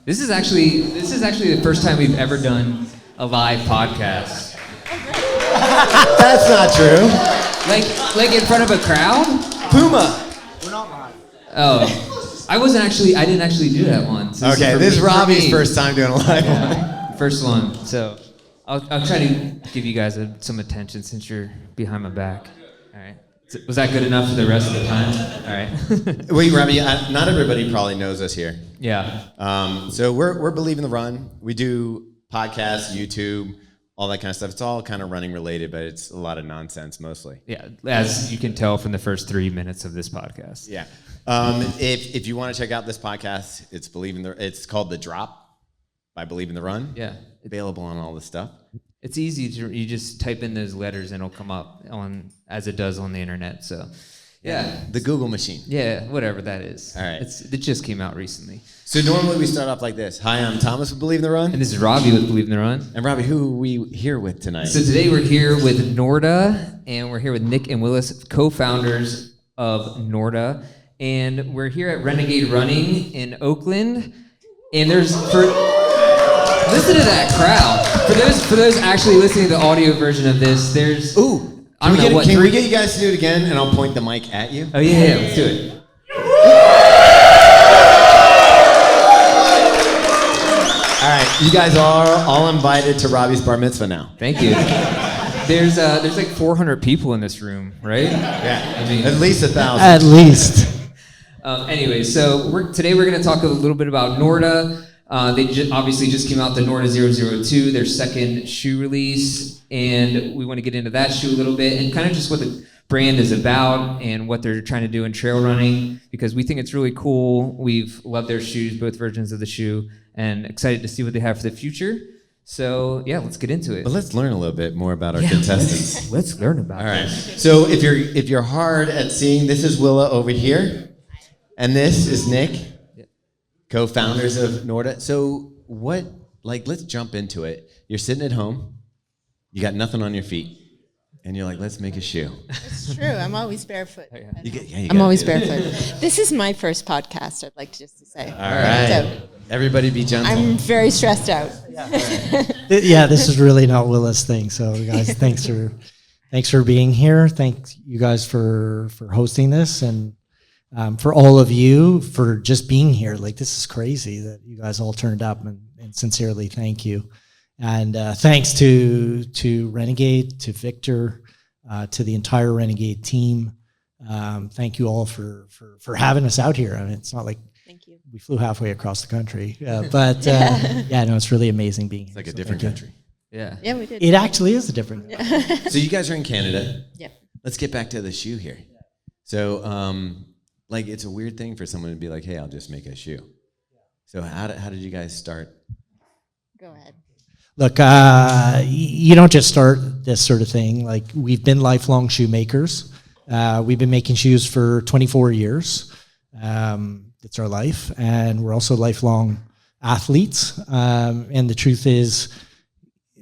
This is actually the first time we've ever done a live podcast. That's not true. Like in front of a crowd? Puma. We're not live. Oh, I didn't actually do that one. So Okay, this is Robbie's first time doing a live one. First one. So I'll try to give you guys some attention since you're behind my back. All right. Was that good enough for the rest of the time? All right. Wait, Robbie, not everybody probably knows us here. Yeah. So we're Believe in the Run. We do podcasts, YouTube, all that kind of stuff. It's all kind of running related, but it's a lot of nonsense mostly. Yeah, as you can tell from the first 3 minutes of this podcast. Yeah. If you want to check out this podcast, it's called The Drop by Believe in the Run. Yeah. Available on all this stuff. It's easy you just type in those letters and it'll come up as it does on the internet. So, yeah. The Google machine. Yeah, whatever that is. All right. It just came out recently. So normally we start off like this. Hi, I'm Thomas with Believe in the Run. And this is Robbie with Believe in the Run. And Robbie, who are we here with tonight? So today we're here with Norda, and we're here with Nick and Willa, co-founders of Norda. And we're here at Renegade Running in Oakland. And listen to that crowd. For those actually listening to the audio version of this, there's... Ooh, can we get you guys to do it again, and I'll point the mic at you? Oh, yeah, let's do it. All right, you guys are all invited to Robbie's bar mitzvah now. Thank you. There's like 400 people in this room, right? Yeah, I mean, at least 1,000. At least. Anyway, so today we're going to talk a little bit about Norda. They obviously just came out the Norda 002, their second shoe release, and we want to get into that shoe a little bit and kind of just what the brand is about and what they're trying to do in trail running, because we think it's really cool. We've loved their shoes, both versions of the shoe, and excited to see what they have for the future. So yeah, let's get into it. But let's learn a little bit more about our contestants. Let's learn about it. All right. So if you're hard at seeing, this is Willa over here, and this is Nick, co-founders of Norda. So let's jump into it. You're sitting at home, you got nothing on your feet, and you're like, let's make a shoe. It's true. I'm always barefoot. I'm always barefoot. This is my first podcast, I'd like to say. All right. So, everybody be gentle. I'm very stressed out. Yeah, this is really not Willa's thing. So, guys, thanks for being here. Thank you guys for hosting this, and for all of you for just being here. Like, this is crazy that you guys all turned up, and sincerely thank you. And thanks to Renegade, to Victor, to the entire Renegade team. Thank you all for having us out here. I mean, it's not like Thank you. we flew halfway across the country, but it's really amazing being here. It's like a different country. Yeah. Yeah, we did. It actually is a different. So you guys are in Canada. Yeah. Let's get back to the shoe here. So, it's a weird thing for someone to be like, hey, I'll just make a shoe. So how did you guys start? Go ahead. Look, you don't just start this sort of thing. Like, we've been lifelong shoemakers. We've been making shoes for 24 years. It's our life. And we're also lifelong athletes. And the truth is,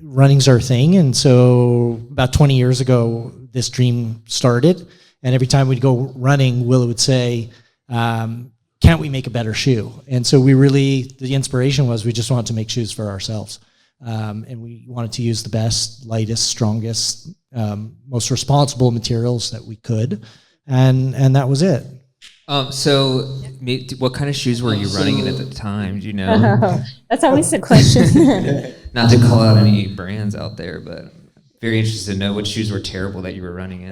running's our thing. And so about 20 years ago, this dream started. And every time we'd go running, Willa would say, can't we make a better shoe? And so the inspiration was we just wanted to make shoes for ourselves. And we wanted to use the best, lightest, strongest, most responsible materials that we could. And that was it. So what kind of shoes were you running in at the time? Do you know? That's always the question. Not to call out any brands out there, but very interested to know what shoes were terrible that you were running in.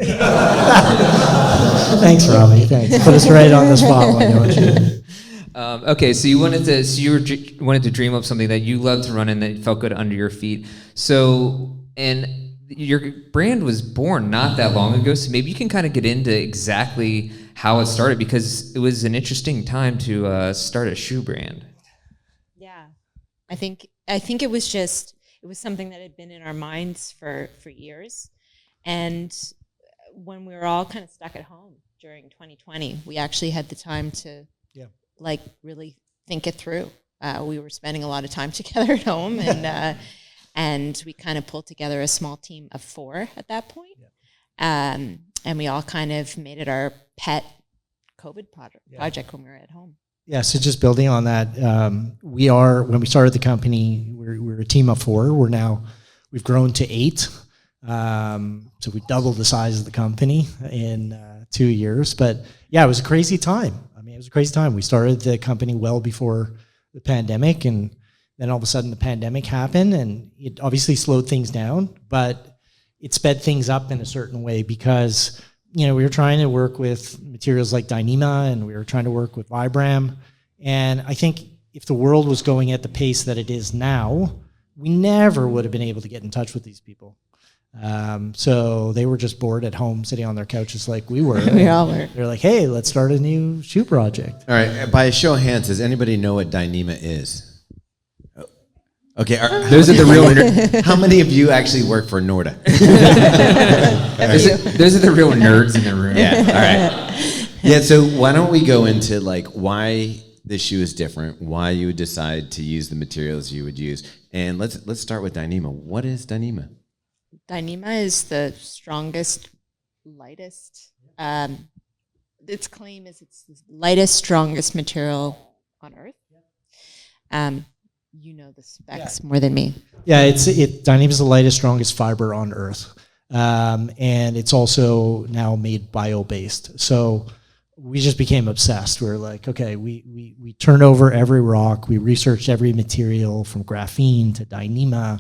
Thanks, Robbie. Thanks. Put us right on the spot. Okay, so you wanted to dream up something that you loved to run in that felt good under your feet. So, and your brand was born not that long ago, so maybe you can kind of get into exactly how it started, because it was an interesting time to start a shoe brand. Yeah, I think it was something that had been in our minds for years, and when we were all kind of stuck at home during 2020, we actually had the time to really think it through. We were spending a lot of time together at home, and we kind of pulled together a small team of 4 at that point. And we all kind of made it our pet COVID project when we were at home. Yeah, so just building on that, when we started the company, we're a team of 4. We've grown to 8. So we doubled the size of the company in 2 years. But yeah, it was a crazy time. I mean, it was a crazy time. We started the company well before the pandemic, and then all of a sudden the pandemic happened, and it obviously slowed things down, but it sped things up in a certain way because, we were trying to work with materials like Dyneema, and we were trying to work with Vibram. And I think if the world was going at the pace that it is now, we never would have been able to get in touch with these people. So they were just bored at home, sitting on their couches like we were. We all were. They're like, hey, let's start a new shoe project. All right, by a show of hands, does anybody know what Dyneema is? Okay, Those are the real how many of you actually work for Norda? those are the real nerds in the room. Yeah, all right. Yeah, so why don't we go into like why this shoe is different, why you would decide to use the materials you would use, and let's start with Dyneema. What is Dyneema? Dyneema is the strongest, lightest. Its claim is it's the lightest, strongest material on Earth. You know the specs more than me. Yeah, Dyneema is the lightest, strongest fiber on Earth, and it's also now made bio-based. So we just became obsessed. We were like, okay, we turned over every rock. We researched every material from graphene to Dyneema.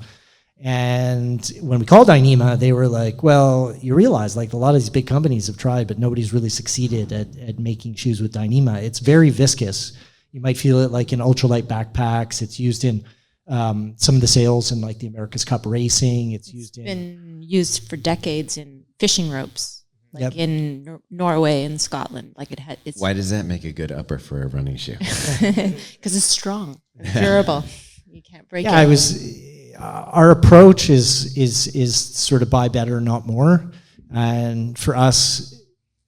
And when we called Dyneema, they were like, well, you realize like a lot of these big companies have tried, but nobody's really succeeded at making shoes with Dyneema. It's very viscous. You might feel it like in ultralight backpacks. It's used in some of the sails in like the America's Cup racing. It's been used for decades in fishing ropes, like in Norway and Scotland. Like it's Why does that make a good upper for a running shoe? because it's strong, it's durable. You can't break it. Our approach is sort of buy better, not more. And for us,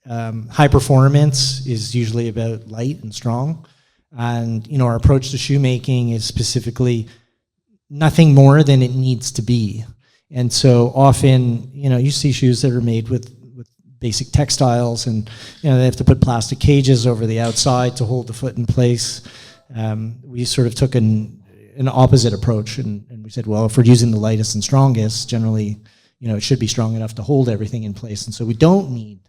high performance is usually about light and strong. And, our approach to shoemaking is specifically nothing more than it needs to be. And so often, you see shoes that are made with basic textiles, and, they have to put plastic cages over the outside to hold the foot in place. We sort of took an opposite approach, and we said, well, if we're using the lightest and strongest, generally, it should be strong enough to hold everything in place. And so we don't need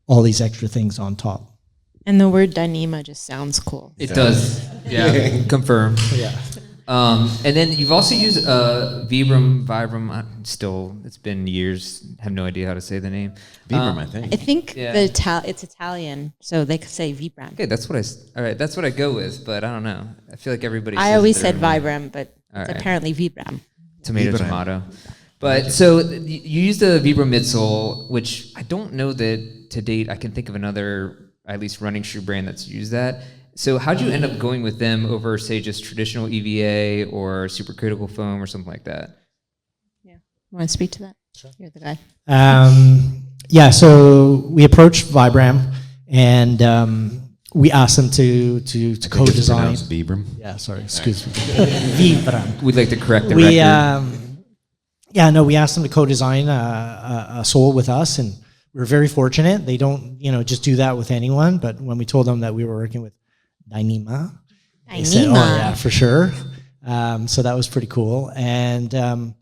all these extra things on top. And the word Dyneema just sounds cool. It does. Yeah, confirm. Yeah. And then you've also used Vibram. It's been years. Have no idea how to say the name. Vibram, I think. I think it's Italian, so they could say Vibram. Okay, that's what I go with, but I don't know. I feel like everybody. I always said Vibram, but it's right. Apparently Vibram. Tomato. But so you used the Vibram midsole, which I don't know that to date I can think of another at least running shoe brand that's used that. So how'd you end up going with them over, say, just traditional EVA or supercritical foam or something like that? Yeah. You want to speak to that? Sure. You're the guy. So we approached Vibram, and we asked them to co-design. Vibram? Yeah, sorry, excuse me. Vibram. We'd like to correct the record. We asked them to co-design a sole with us, and we were very fortunate. They don't, just do that with anyone. But when we told them that we were working with Dyneema, they said, "Oh yeah, for sure." So that was pretty cool. And the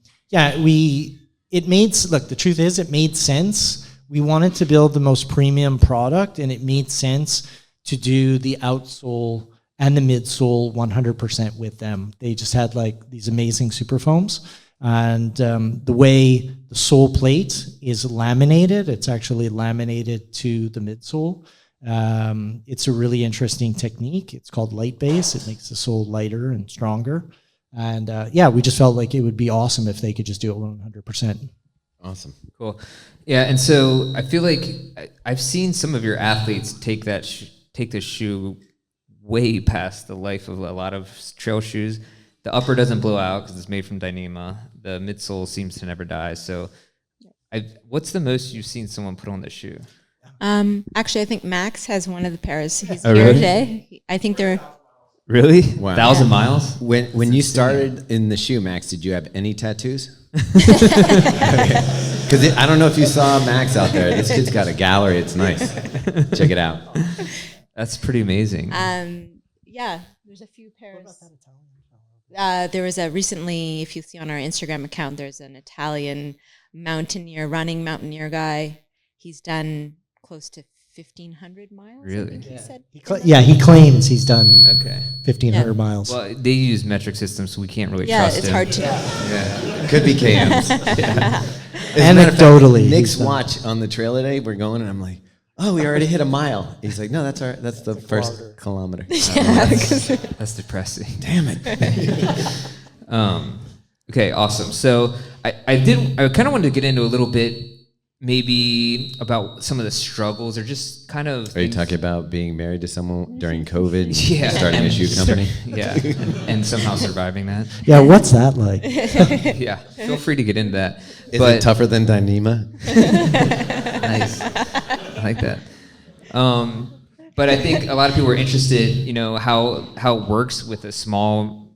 truth is, it made sense. We wanted to build the most premium product, and it made sense to do the outsole and the midsole 100% with them. They just had like these amazing super foams. And the way the sole plate is laminated, it's actually laminated to the midsole. It's a really interesting technique. It's called Litebase. It makes the sole lighter and stronger. And we just felt like it would be awesome if they could just do it 100%. Awesome. Cool. Yeah, and so I feel like I've seen some of your athletes take the shoe way past the life of a lot of trail shoes. The upper doesn't blow out because it's made from Dyneema. The midsole seems to never die. So what's the most you've seen someone put on this shoe? Actually, I think Max has one of the pairs. He's here really? Today. I think they're... Really? Wow. 1,000 miles? When you started in the shoe, Max, did you have any tattoos? Because I don't know if you saw Max out there. This kid's got a gallery. It's nice. Check it out. That's pretty amazing. Yeah, there's a few pairs. There was recently, if you see on our Instagram account, there's an Italian mountaineer guy. He's done close to 1,500 miles. Really? I think he said. He claims he's done Okay. 1,500 miles. Well, they use metric systems, so we can't really trust it's him. hard to. Yeah. Could be KMs. Anecdotally, Nick's he's done. watch on the trail today, we're going, and I'm like, oh, we already hit a mile. He's like, no, that's the first kilometer. That's depressing. Damn it. Okay, awesome. So I kind of wanted to get into a little bit maybe about some of the struggles or just kind of. Are you talking about being married to someone during COVID? And Yeah. starting a shoe company? Yeah, and somehow surviving that. Yeah, what's that like? Yeah, feel free to get into that. Is it tougher than Dyneema? Nice. I like that. But I think a lot of people are interested, how it works with a small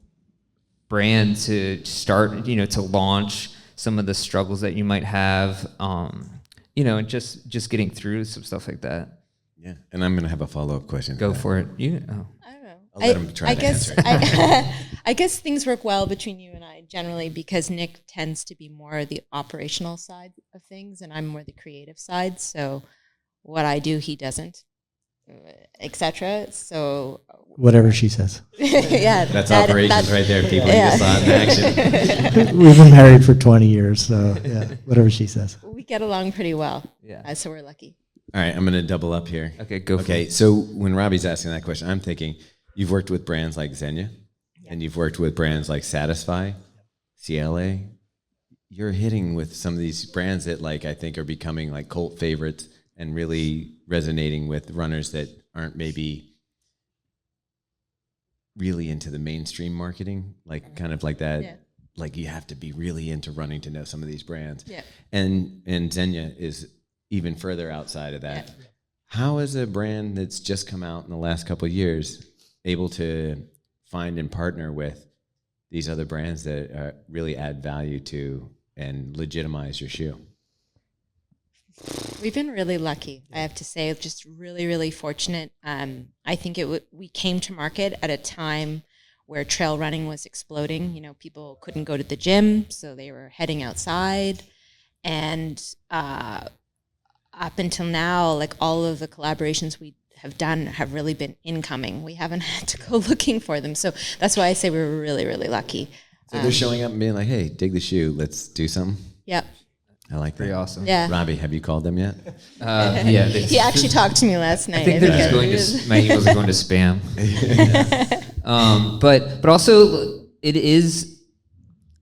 brand to start, to launch, some of the struggles that you might have, and just getting through some stuff like that. Yeah, and I'm going to have a follow-up question. Go for it. I don't know. I'll let him try to answer. I guess things work well between you and I generally because Nick tends to be more the operational side of things and I'm more the creative side. So what I do, he doesn't, etc. So Whatever she says. yeah, That's operations right there, people. Yeah. You just saw it in action. We've been married for 20 years, so yeah, whatever she says. we get along pretty well. Yeah. So we're lucky. All right, I'm going to double up here. Okay, go for it. Okay, so when Robbie's asking that question, I'm thinking you've worked with brands like Xenia, and you've worked with brands like Satisfy, CLA. You're hitting with some of these brands that I think are becoming cult favorites and really resonating with runners that aren't maybe really into the mainstream marketing, kind of like that. Yeah. You have to be really into running to know some of these brands. Yeah. And Xenia is even further outside of that. Yeah. How is a brand that's just come out in the last couple of years able to find and partner with these other brands that really add value to and legitimize your shoe? We've been really lucky, I have to say, just really, really fortunate. I think we came to market at a time where trail running was exploding. People couldn't go to the gym, so they were heading outside. And up until now, all of the collaborations we have done have really been incoming. We haven't had to go looking for them. So that's why I say we were really, really lucky. So they're showing up and being like, hey, dig the shoe. Let's do something. Yep. I like that. Pretty awesome. Yeah. Robbie, have you called them yet? Yeah. He actually talked to me last night. I think they're just going to, my emails are going to spam. But also it is,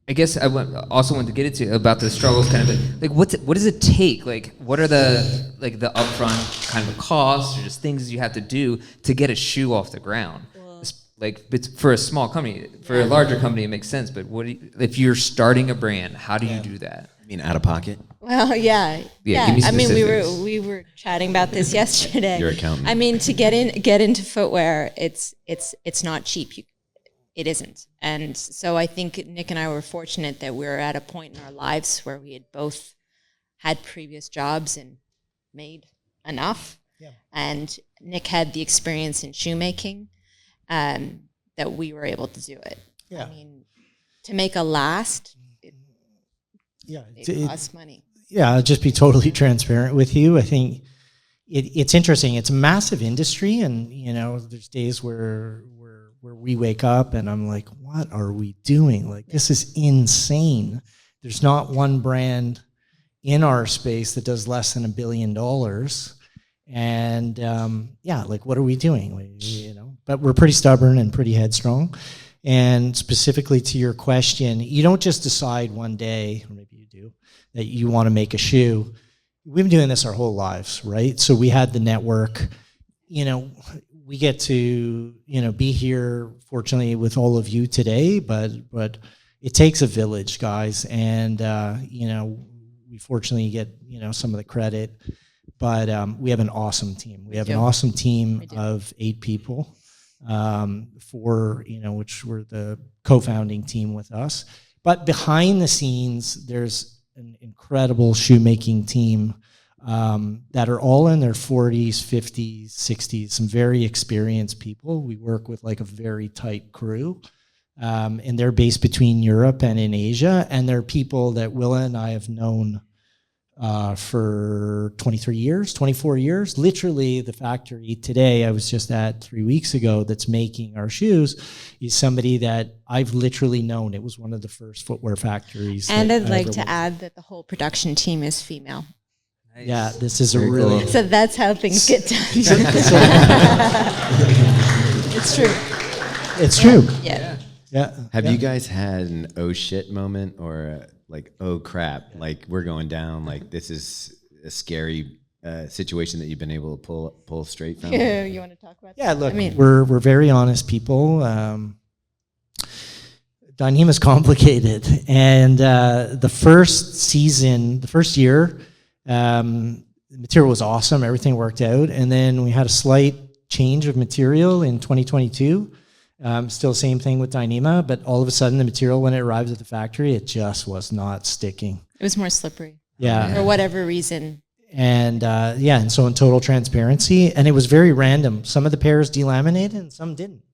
I guess also want to get into about the struggles kind of what does it take? What are the upfront kind of costs or just things you have to do to get a shoe off the ground? For a small company, for a larger company, it makes sense. But if you're starting a brand, how do you do that? I mean, out of pocket? Well, yeah. Give me I mean, specifics. we were chatting about this yesterday. Your accountant. I mean, to get into footwear, it's not cheap. It isn't. And so I think Nick and I were fortunate that we were at a point in our lives where we had both had previous jobs and made enough. Yeah. And Nick had the experience in shoemaking. That we were able to do it. Yeah. I mean, to make a last, it costs money. Yeah, I'll just be totally transparent with you. I think it's interesting. It's a massive industry, and there's days where we wake up and I'm like, what are we doing? This is insane. There's not one brand in our space that does less than $1 billion. And what are we doing? But we're pretty stubborn and pretty headstrong. And specifically to your question, you don't just decide one day, or maybe you do, that you want to make a shoe. We've been doing this our whole lives, right? So we had the network. We get to be here, fortunately, with all of you today. But it takes a village, guys, and we fortunately get some of the credit. But we have an awesome team. We have an awesome team of 8 people, which were the co-founding team with us. But behind the scenes, there's an incredible shoemaking team that are all in their 40s, 50s, 60s, some very experienced people. We work with like a very tight crew. And they're based between Europe and in Asia. And they're people that Willa and I have known for 23 years, 24 years. Literally, the factory today I was just at 3 weeks ago that's making our shoes is somebody that I've literally known. It was one of the first footwear factories. And I'd like to add that the whole production team is female. Nice. Yeah, this is a really... So that's how things get done. It's true. It's true. Yeah. Yeah. Have you guys had an oh shit moment or like, oh crap, like we're going down, like this is a scary situation that you've been able to pull straight from? You want to talk about that? Yeah, look, we're very honest people. Dyneema is complicated. And the first year, the material was awesome. Everything worked out. And then we had a slight change of material in 2022. Still same thing with Dyneema, but all of a sudden the material, when it arrives at the factory, it just was not sticking. It was more slippery. Yeah. For whatever reason. And and so in total transparency, and it was very random. Some of the pairs delaminated and some didn't.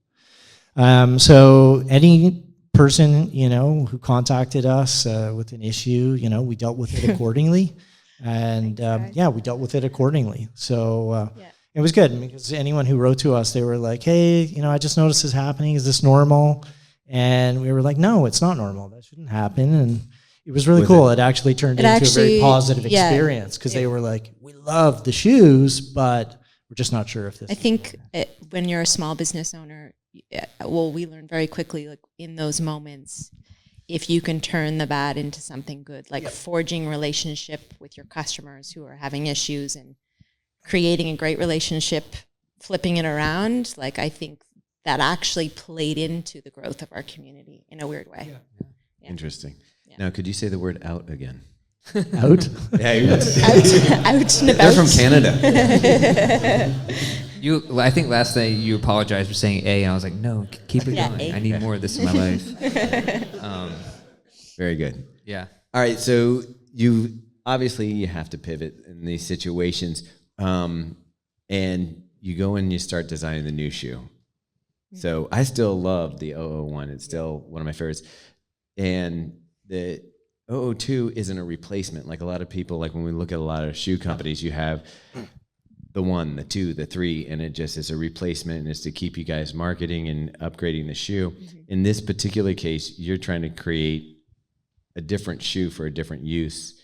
So any person, who contacted us with an issue, we dealt with it accordingly. And we dealt with it accordingly. So it was good because anyone who wrote to us, they were like, hey, I just noticed this happening. Is this normal? And we were like, no, it's not normal. That shouldn't happen. And it was really cool. It actually turned into a very positive experience because they were like, we love the shoes, but we're just not sure if this. I think when you're a small business owner, we learn very quickly, like in those moments, if you can turn the bad into something good, like forging relationship with your customers who are having issues and creating a great relationship, flipping it around, like I think that actually played into the growth of our community in a weird way. Yeah. Interesting. Yeah. Now, could you say the word out again? Out? Yeah, out and about. They're from Canada. I think last night you apologized for saying A, and I was like, no, keep it going. A. I need more of this in my life. Very good. Yeah. All right, so you have to pivot in these situations, and you go and you start designing the new shoe. So I still love the 001. It's still one of my favorites. And the 002 isn't a replacement. Like a lot of people, like when we look at a lot of shoe companies, you have the 1, the 2, the 3, and it just is a replacement, and it's to keep you guys marketing and upgrading the shoe. Mm-hmm. In this particular case, you're trying to create a different shoe for a different use,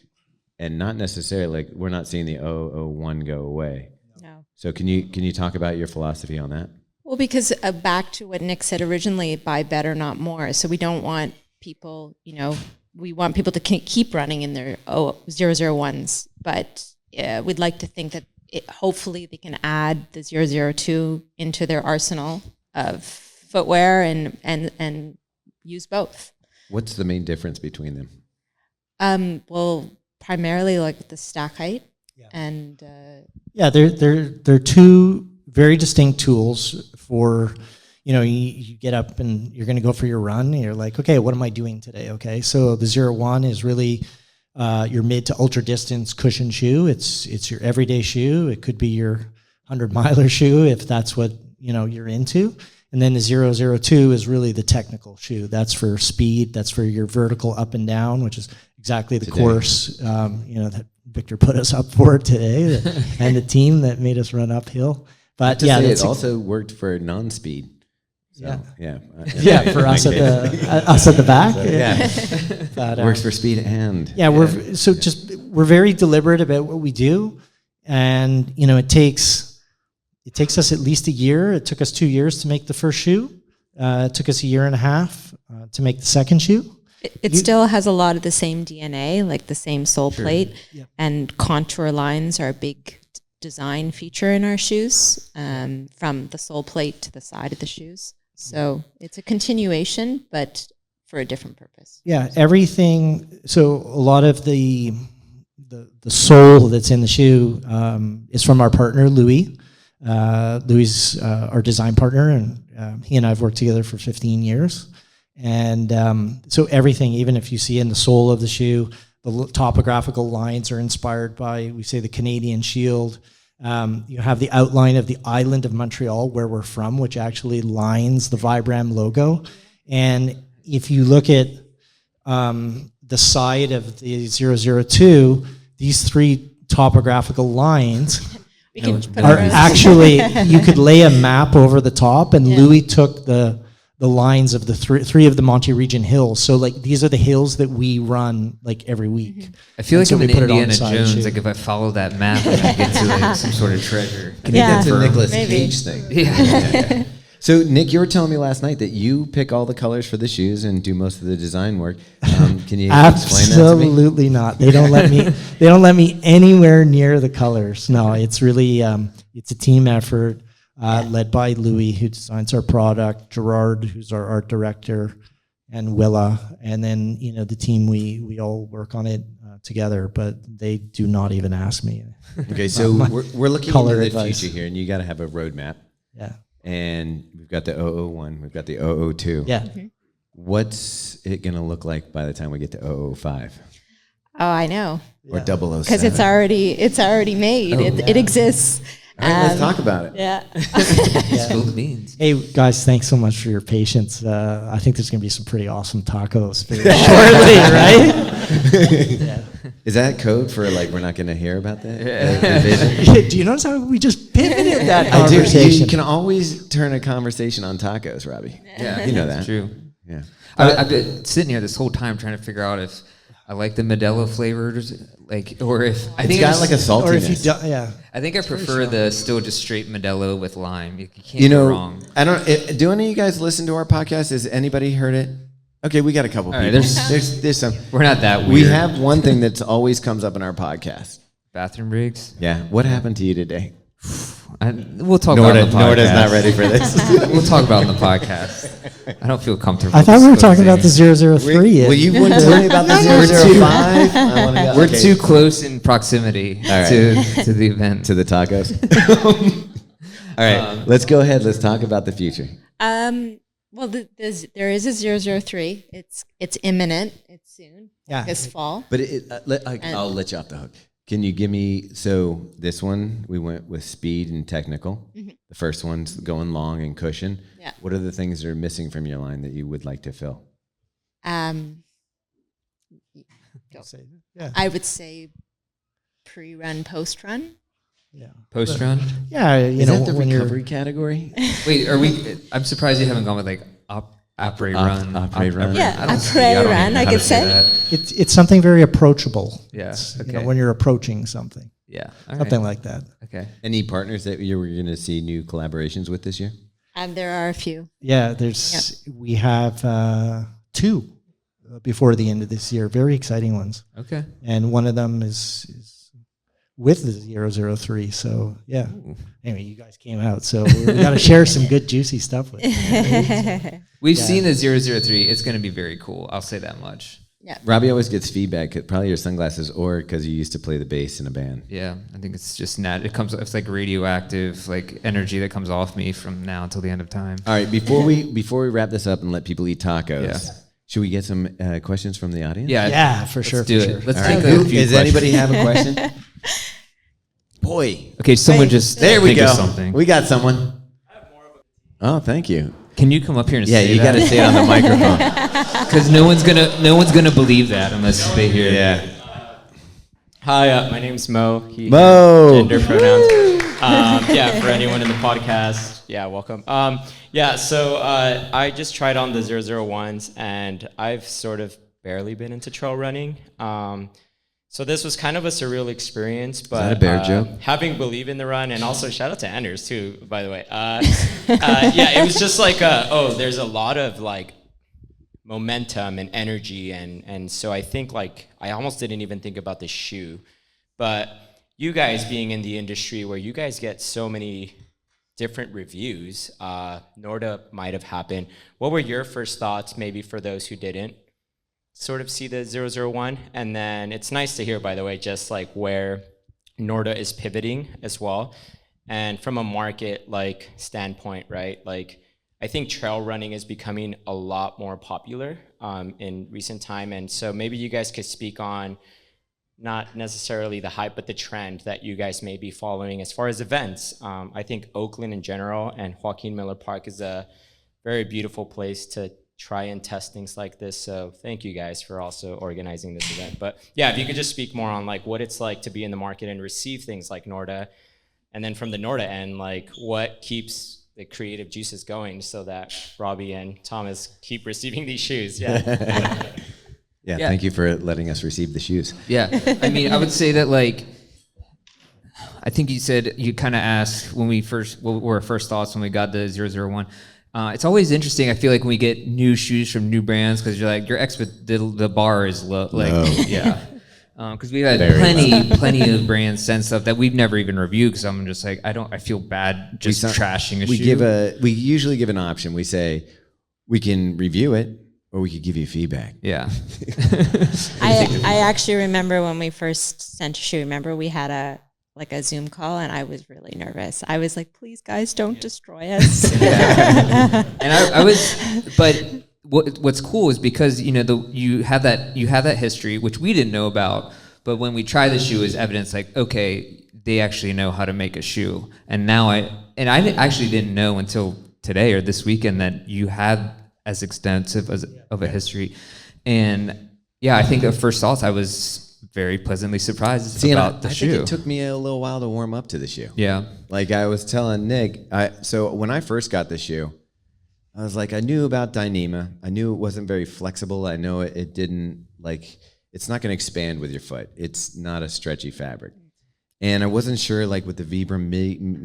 and not necessarily, like, we're not seeing the 001 go away. No. So can you talk about your philosophy on that? Well, because back to what Nick said originally, buy better, not more. So we don't want people, we want people to keep running in their 001s, but we'd like to think that hopefully they can add the 002 into their arsenal of footwear and use both. What's the main difference between them? Well, primarily like the stack height and they're two very distinct tools for, you get up and you're going to go for your run and you're like, okay, what am I doing today? Okay, so the 01 is really your mid to ultra distance cushion shoe. It's your everyday shoe. It could be your 100-miler shoe if that's what you're into. And then the 002 is really the technical shoe. That's for speed. That's for your vertical up and down, which is exactly the course that Victor put us up for today, and the team that made us run uphill. But it also worked for non-speed. So, for us at the back. But, works for speed and we're very deliberate about what we do, and it takes us at least a year. It took us 2 years to make the first shoe. It took us a year and a half to make the second shoe. It still has a lot of the same DNA, like the same sole plate, and contour lines are a big design feature in our shoes, from the sole plate to the side of the shoes. So it's a continuation, but for a different purpose. Yeah, everything. So a lot of the sole that's in the shoe is from our partner, Louis. Louis is our design partner, and he and I have worked together for 15 years. And so everything, even if you see in the sole of the shoe, topographical lines are inspired by, we say, the Canadian Shield. You have the outline of the island of Montreal, where we're from, which actually lines the Vibram logo. And if you look at the side of the 002, these 3 topographical lines We can put are ours- actually, you could lay a map over the top, and Louis took the lines of the three of the Monte region hills. So like these are the hills that we run like every week. I feel like so I'm we in put it on Indiana the side, Jones. too. Like if I follow that map, I get to like some sort of treasure. I think that's a Yeah. Nicolas Maybe. Cage thing. Yeah. So, Nick, you were telling me last night that you pick all the colors for the shoes and do most of the design work. Can you explain that to me? Absolutely not. They don't let me. They don't let me anywhere near the colors. No, it's really it's a team effort led by Louis, who designs our product, Gerard, who's our art director, and Willa, and then the team. We all work on it together, but they do not even ask me. Okay, so we're looking color into the advice. future here, and you got to have a roadmap. Yeah, And we've got the 001, we've got the 002. yeah. What's it going to look like by the time we get to 005 Oh, I know. or 007? Because it's already made. It exists. All right, let's talk about it. Yeah. Spill the beans. Hey guys, thanks so much for your patience. I think there's going to be some pretty awesome tacos very shortly, right? Is that code for like we're not going to hear about that? The vision? Do you notice how we just pivoted that I do. conversation? You can always turn a conversation on tacos, Robbie. Yeah, You know that's that. true. Yeah. I've been sitting here this whole time trying to figure out if I like the Modelo flavors, like, or if I It's think got like a Or if you saltiness. do, yeah. I think I prefer the still just straight Modelo with lime. You can't You go know, wrong. I don't. Do any of you guys listen to our podcast? Has anybody heard it? Okay, we got a couple All right, people. there's- There's some. We're not that weird. We have one thing that's always comes up in our podcast. bathroom breaks. Yeah. What happened to you today? We'll talk about it on the podcast. Norda's not ready for this. We'll talk about it on the podcast. I don't feel comfortable. I thought we were talking about the disclosing. 003. Well, you wouldn't tell me about the 005? I wanna go- We're okay. too close in proximity right. to the event. to the tacos. All right, let's go ahead. Let's talk about the future. Well, there is a 003. It's imminent. It's soon. Yeah. This fall. But I'll let you off the hook. Can you give me, so this one, we went with speed and technical. The first one's going long and cushion. Yeah. What are the things that are missing from your line that you would like to fill? Yeah. I would say pre-run, post-run. Yeah. Post run. Yeah. Is that the when you're recovery category? Wait, are we? I'm surprised you haven't gone with like après run. Après run. Yeah, I don't après see- I don't run, even know I how could to say say. that. it's something very approachable. Yeah, It's, okay. when you're approaching something, Yeah. all something right. like that. Okay. Any partners that you were going to see new collaborations with this year? There are a few. Yeah. We have 2 before the end of this year. Very exciting ones, Okay. and one of them is with the 003. So yeah. Anyway, you guys came out, so we got to share some good juicy stuff with you. We've seen the 003. It's going to be very cool. I'll say that much. Yeah. Robbie always gets feedback, probably your sunglasses or because you used to play the bass in a band. Yeah, I think it's just it's like radioactive, like energy that comes off me from now until the end of time. All right, before we wrap this up and let people eat tacos, Yeah. should we get some questions from the audience? Yeah. Yeah, for sure. Let's do for it. sure. Let's All take right. a few Does questions. anybody have a question? Boy. Okay, someone just There we think go. of something. We got someone. Oh, thank you. Can you come up here and Yeah, say you got to say it on the microphone. because no one's gonna believe that unless they hear it. Yeah. Hi, my name's Mo. Mo. Gender pronouns. Yeah, for anyone in the podcast, yeah, welcome. So I just tried on the 001s, and I've sort of barely been into trail running. So this was kind of a surreal experience. But that a bear joke? having believe in the run, and also shout out to Anders too, by the way. Yeah, it was just like, there's a lot of like momentum and energy, and so I think like I almost didn't even think about the shoe, but you guys being in the industry where you guys get so many different reviews, Norda might have happened. What were your first thoughts, maybe for those who didn't sort of see the 001? And then it's nice to hear, by the way, just like where Norda is pivoting as well, and from a market like standpoint, right? Like I think trail running is becoming a lot more popular in recent time. And so maybe you guys could speak on not necessarily the hype, but the trend that you guys may be following as far as events. I think Oakland in general and Joaquin Miller Park is a very beautiful place to try and test things like this. So thank you guys for also organizing this event. But yeah, if you could just speak more on like what it's like to be in the market and receive things like Norda. And then from the Norda end, like what keeps the creative juices going so that Robbe and Thomas keep receiving these shoes. Yeah. Yeah, thank you for letting us receive the shoes. Yeah, I mean, I would say that like, I think you said, you kind of asked when what were our first thoughts when we got the 001. It's always interesting, I feel like, when we get new shoes from new brands, because you're like, the bar is low. Like, yeah. Because we've had plenty of brands send stuff that we've never even reviewed, because I'm just like, I feel bad just trashing a shoe. We usually give an option. We say, we can review it, or we could give you feedback. Yeah. I actually remember when we first sent a shoe, remember we had a Zoom call, and I was really nervous. I was like, please guys, don't destroy us. And I was, but what's cool is because, you know, you have that history, which we didn't know about, but when we try the shoe is evidence like, okay, they actually know how to make a shoe. And now I actually didn't know until today or this weekend that you had as extensive of a history. And yeah, I think at first thoughts I was very pleasantly surprised about the shoe. I think it took me a little while to warm up to the shoe. Yeah. Like I was telling Nick, so when I first got the shoe, I was like, I knew about Dyneema. I knew it wasn't very flexible. I know it didn't, like, it's not going to expand with your foot. It's not a stretchy fabric. And I wasn't sure, like, with the Vibram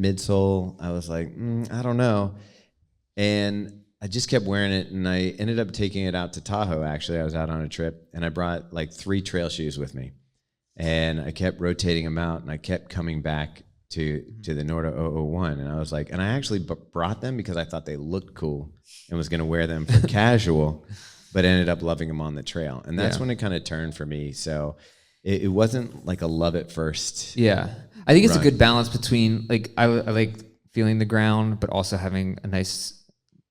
midsole, I was like, I don't know. And I just kept wearing it, and I ended up taking it out to Tahoe, actually. I was out on a trip, and I brought, like, 3 trail shoes with me. And I kept rotating them out, and I kept coming back to the Norda 001, and I was like, and I actually brought them because I thought they looked cool and was going to wear them for casual, but ended up loving them on the trail. And that's when it kind of turned for me. So it wasn't like a love at first. Yeah. I think it's a good balance between, like, I like feeling the ground, but also having a nice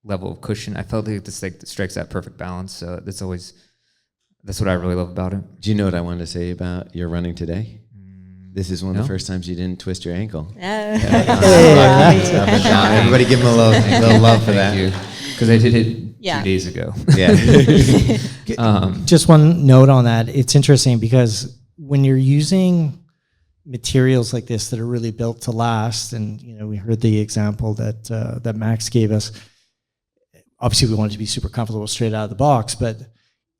level of cushion. I felt like this like strikes that perfect balance. So that's what I really love about it. Do you know what I wanted to say about your running today? This is one of the first times you didn't twist your ankle. Everybody give him a little love for that. Because I did it 2 days ago. Yeah. Just one note on that. It's interesting because when you're using materials like this that are really built to last, and you know, we heard the example that Max gave us. Obviously, we wanted to be super comfortable straight out of the box, but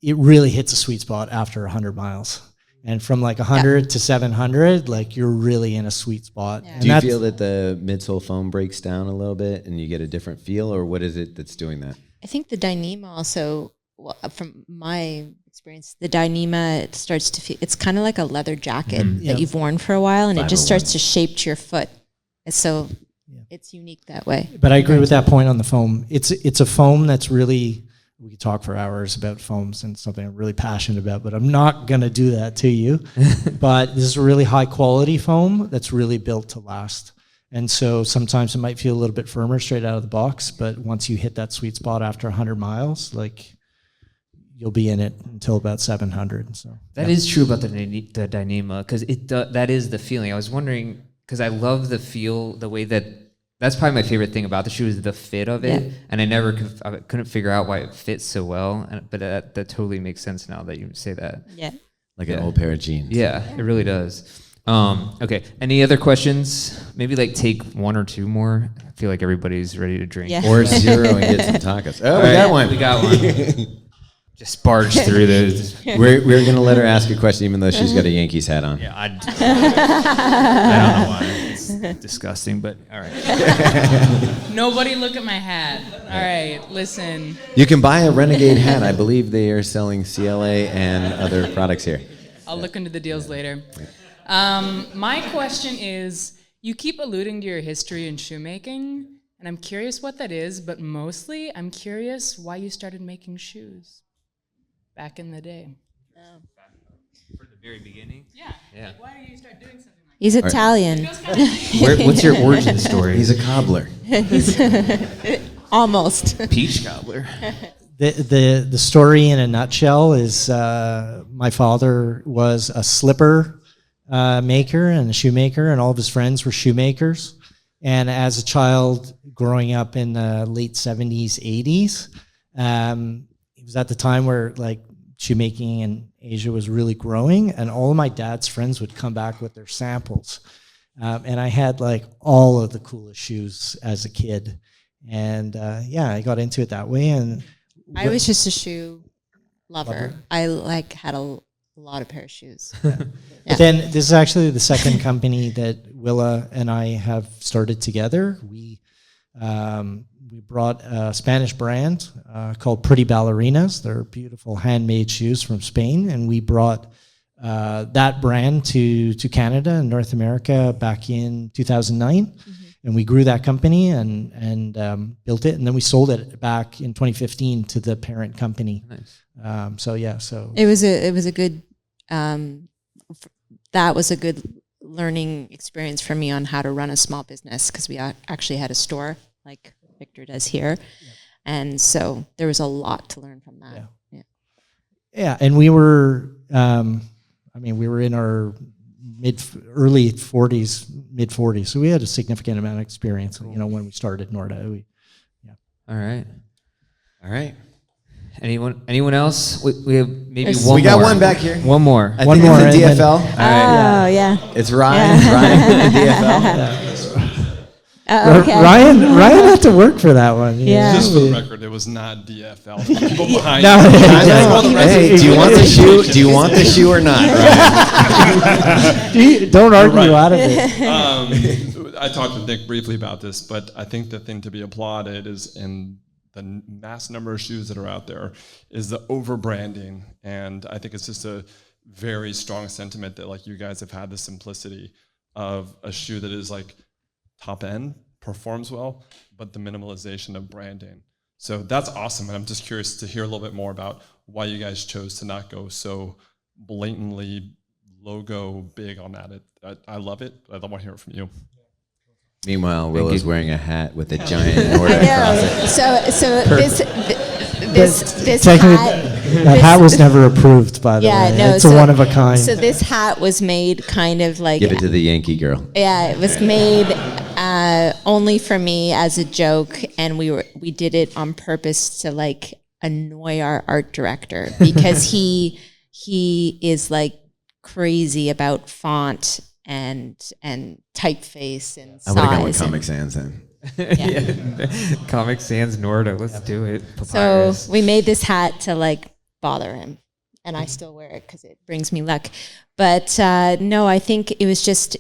it really hits a sweet spot after 100 miles. And from like 100 to 700, like you're really in a sweet spot. Yeah. Do you feel that the midsole foam breaks down a little bit and you get a different feel, or what is it that's doing that? I think the Dyneema also, well, from my experience, the Dyneema, it starts to feel, it's kind of like a leather jacket that you've worn for a while, and it just starts to shape to your foot. And so it's unique that way. But I agree with that point on the foam. It's a foam that's really, we could talk for hours about foams and something I'm really passionate about, but I'm not going to do that to you. But this is a really high quality foam that's really built to last. And so sometimes it might feel a little bit firmer straight out of the box, but once you hit that sweet spot after 100 miles, like you'll be in it until about 700. So that is true about the Dyneema, because that is the feeling. I was wondering, because I love the feel, the way that's probably my favorite thing about the shoe is the fit of it, and I couldn't figure out why it fits so well. But that totally makes sense now that you say that. Yeah, like an old pair of jeans. Yeah, it really does. Okay, any other questions? Maybe like take 1 or 2 more. I feel like everybody's ready to drink. Yeah. Or 0 and get some tacos. Oh, we got one. Just barge through those. We're going to let her ask a question even though she's got a Yankees hat on. Yeah, I don't know why. It's disgusting, but all right. Nobody look at my hat. All right, listen. You can buy a Renegade hat. I believe they are selling CLA and other products here. I'll look into the deals later. My question is, you keep alluding to your history in shoemaking, and I'm curious what that is, but mostly I'm curious why you started making shoes back in the day. For the very beginning? Yeah. Why did you start doing something like he's Italian. What's your origin story? He's a cobbler. Almost. Peach cobbler. The story in a nutshell is my father was a slipper maker and a shoemaker, and all of his friends were shoemakers. And as a child growing up in the late 70s, 80s, it was at the time where like shoemaking in Asia was really growing, and all of my dad's friends would come back with their samples. And I had like all of the coolest shoes as a kid. And I got into it that way. And I was just a shoe lover. I like had a lot of pair of shoes. But then this is actually the second company that Willa and I have started together. We brought a Spanish brand called Pretty Ballerinas. They're beautiful handmade shoes from Spain, and we brought that brand to Canada and North America back in 2009. And we grew that company and built it, and then we sold it back in 2015 to the parent company. Nice. So it was a good that was a good learning experience for me on how to run a small business, because we actually had a store like Victor does here, and so there was a lot to learn from that. Yeah, and we were we were in our early 40s, mid 40s, so we had a significant amount of experience. You know, when we started Norda. All right. Anyone else? We have maybe one more. We got one back here. One more. I think it's the DFL. Oh, yeah. It's Ryan. Ryan, the DFL. Okay. Ryan had to work for that one. Yeah. Just for the record, it was not DFL. People behind Hey, do you want the shoe? Do you want the shoe or not, Ryan? Don't argue out of it. I talked with Nick briefly about this, but I think the thing to be applauded is in the mass number of shoes that are out there is the over branding, and I think it's just a very strong sentiment that like you guys have had the simplicity of a shoe that is like top end, performs well, but the minimalization of branding. So that's awesome, and I'm just curious to hear a little bit more about why you guys chose to not go so blatantly logo big on that. I love it. I want to hear it from you. Meanwhile, Willa's wearing a hat with a giant Norda across it. So this hat. That hat was never approved, by the way. No, it's a one of a kind. So this hat was made kind of like. Give it to the Yankee girl. Yeah, it was made only for me as a joke, and we did it on purpose to like annoy our art director, because he is like crazy about font and typeface and size. I would have gone with Comic Sans then. Comic Sans Norda. Let's do it. Papyrus. So we made this hat to like bother him, and I still wear it because it brings me luck. But no, I think it's just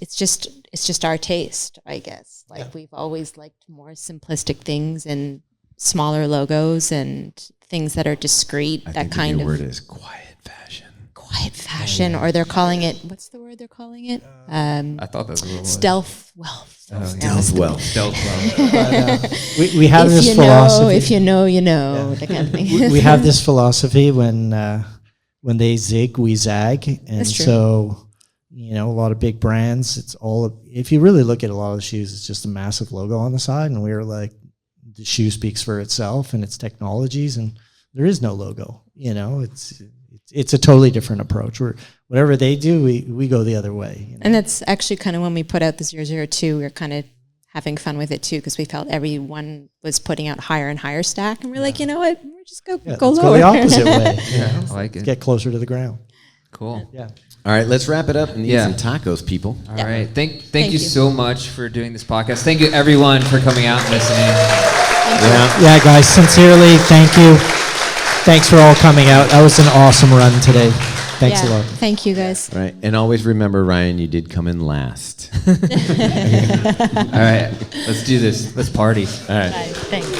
our taste, I guess. Like we've always liked more simplistic things and smaller logos and things that are discreet. I think the word is quiet fashion, or they're calling it, what's the word they're calling it? I thought that was a little stealth wealth. Stealth wealth. We have this philosophy. If you know, you know, that kind of thing. We have this philosophy when they zig, we zag, and That's true. so a lot of big brands. It's all. If you really look at a lot of the shoes, it's just a massive logo on the side, and we're like, the shoe speaks for itself and its technologies, and there is no logo. It's a totally different approach. Whatever they do, we go the other way. And that's actually kind of when we put out the 002, we were kind of having fun with it too, because we felt everyone was putting out higher and higher stack, and we're like, you know what, we're just go let's lower. Go the opposite way. I like it. Get closer to the ground. Cool. Yeah. All right, let's wrap it up and eat some tacos, people. All right. Thank you so much for doing this podcast. Thank you, everyone, for coming out and listening. Yeah, guys, sincerely, thank you. Thanks for all coming out. That was an awesome run today. Thanks a lot. Thank you, guys. All right, and always remember, Ryan, you did come in last. All right, let's do this. Let's party. All right. Thanks.